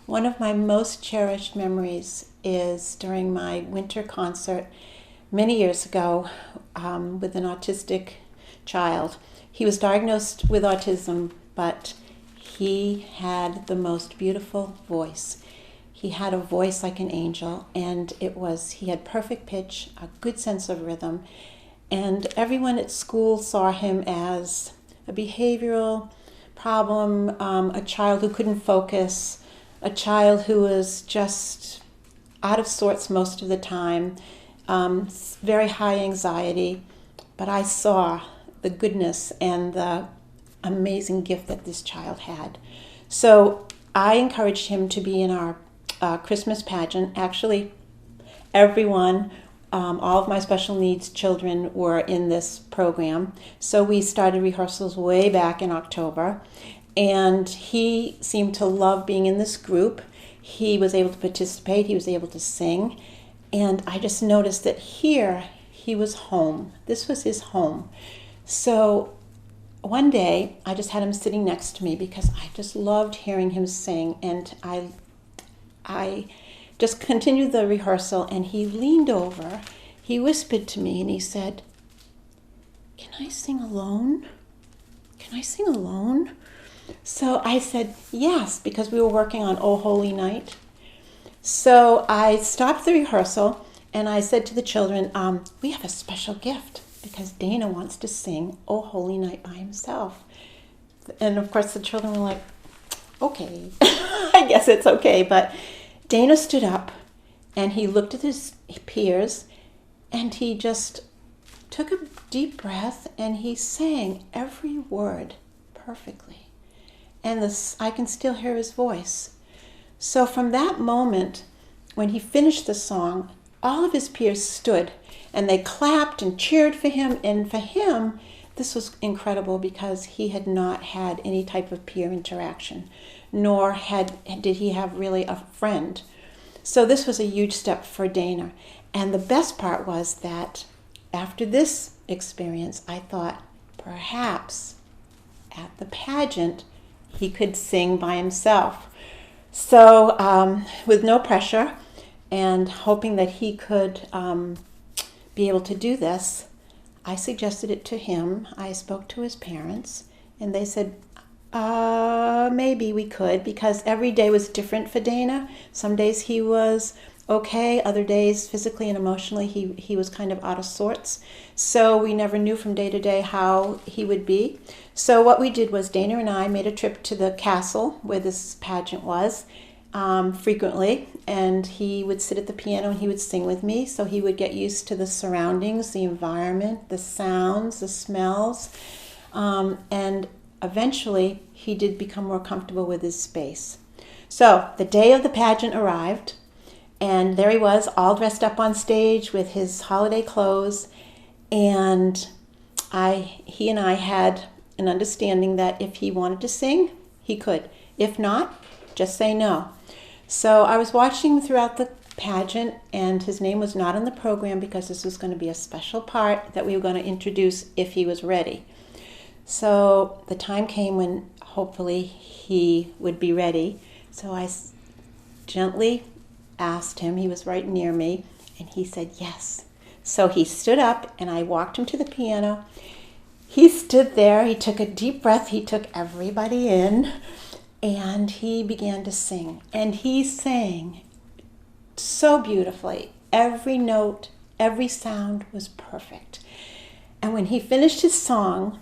One of my most cherished memories is during my winter concert many years ago with an autistic child. He was diagnosed with autism, but he had the most beautiful voice. He had a voice like an angel, and he had perfect pitch, a good sense of rhythm, and everyone at school saw him as a behavioral problem, a child who couldn't focus, a child who was just out of sorts most of the time, very high anxiety. But I saw the goodness and the amazing gift that this child had. So I encouraged him to be in our Christmas pageant. Actually, everyone, all of my special needs children were in this program. So we started rehearsals way back in October. And he seemed to love being in this group. He was able to participate. He was able to sing. And I just noticed that here he was home. This was his home. So one day I just had him sitting next to me because I just loved hearing him sing. And I just continued the rehearsal, and he leaned over. He whispered to me and he said, "Can I sing alone? Can I sing alone?" So I said yes, because we were working on "O Holy Night." So I stopped the rehearsal and I said to the children, we have a special gift because Dana wants to sing "O Holy Night" by himself. And of course the children were like, okay, I guess it's okay. But Dana stood up and he looked at his peers and he just took a deep breath and he sang every word perfectly. And I can still hear his voice. So from that moment, when he finished the song, all of his peers stood and they clapped and cheered for him. And for him, this was incredible because he had not had any type of peer interaction, nor did he have really a friend. So this was a huge step for Dana. And the best part was that after this experience, I thought perhaps at the pageant, he could sing by himself. So with no pressure and hoping that he could be able to do this, I suggested it to him. I spoke to his parents and they said, maybe we could, because every day was different for Dana. Some days he was okay, other days physically and emotionally he was kind of out of sorts. So we never knew from day to day how he would be. So what we did was Dana and I made a trip to the castle where this pageant was frequently, and he would sit at the piano and he would sing with me, so he would get used to the surroundings, the environment, the sounds, the smells, and eventually he did become more comfortable with his space. So the day of the pageant arrived, and there he was, all dressed up on stage with his holiday clothes, and he and I had an understanding that if he wanted to sing, he could. If not, just say no. So I was watching throughout the pageant, and his name was not on the program because this was going to be a special part that we were going to introduce if he was ready. So the time came when hopefully he would be ready. So I gently asked him, he was right near me, and he said yes. So he stood up and I walked him to the piano. He stood there, he took a deep breath, he took everybody in, and he began to sing. And he sang so beautifully. Every note, every sound was perfect. And when he finished his song,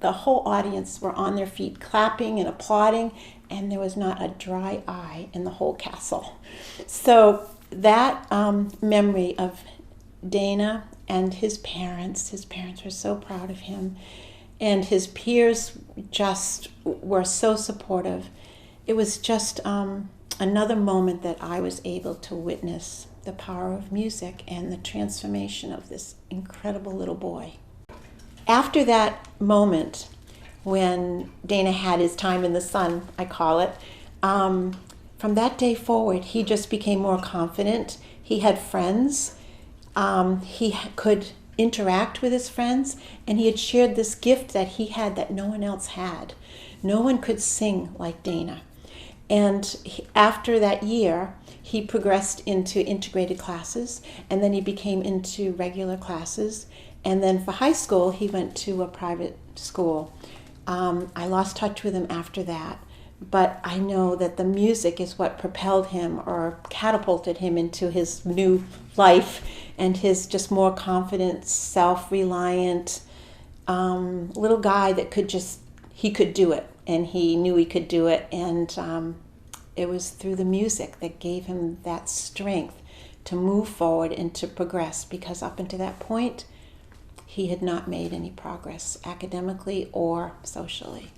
the whole audience were on their feet clapping and applauding, and there was not a dry eye in the whole castle. So that memory of Dana and his parents were so proud of him, and his peers just were so supportive. It was just another moment that I was able to witness the power of music and the transformation of this incredible little boy. After that moment, when Dana had his time in the sun, I call it, from that day forward, he just became more confident. He had friends. He could interact with his friends, and he had shared this gift that he had that no one else had. No one could sing like Dana. And after that year, he progressed into integrated classes, and then he became into regular classes. And then for high school, he went to a private school. I lost touch with him after that, but I know that the music is what propelled him or catapulted him into his new life and his just more confident, self-reliant little guy that he could do it, and he knew he could do it. And it was through the music that gave him that strength to move forward and to progress, because up until that point, he had not made any progress academically or socially.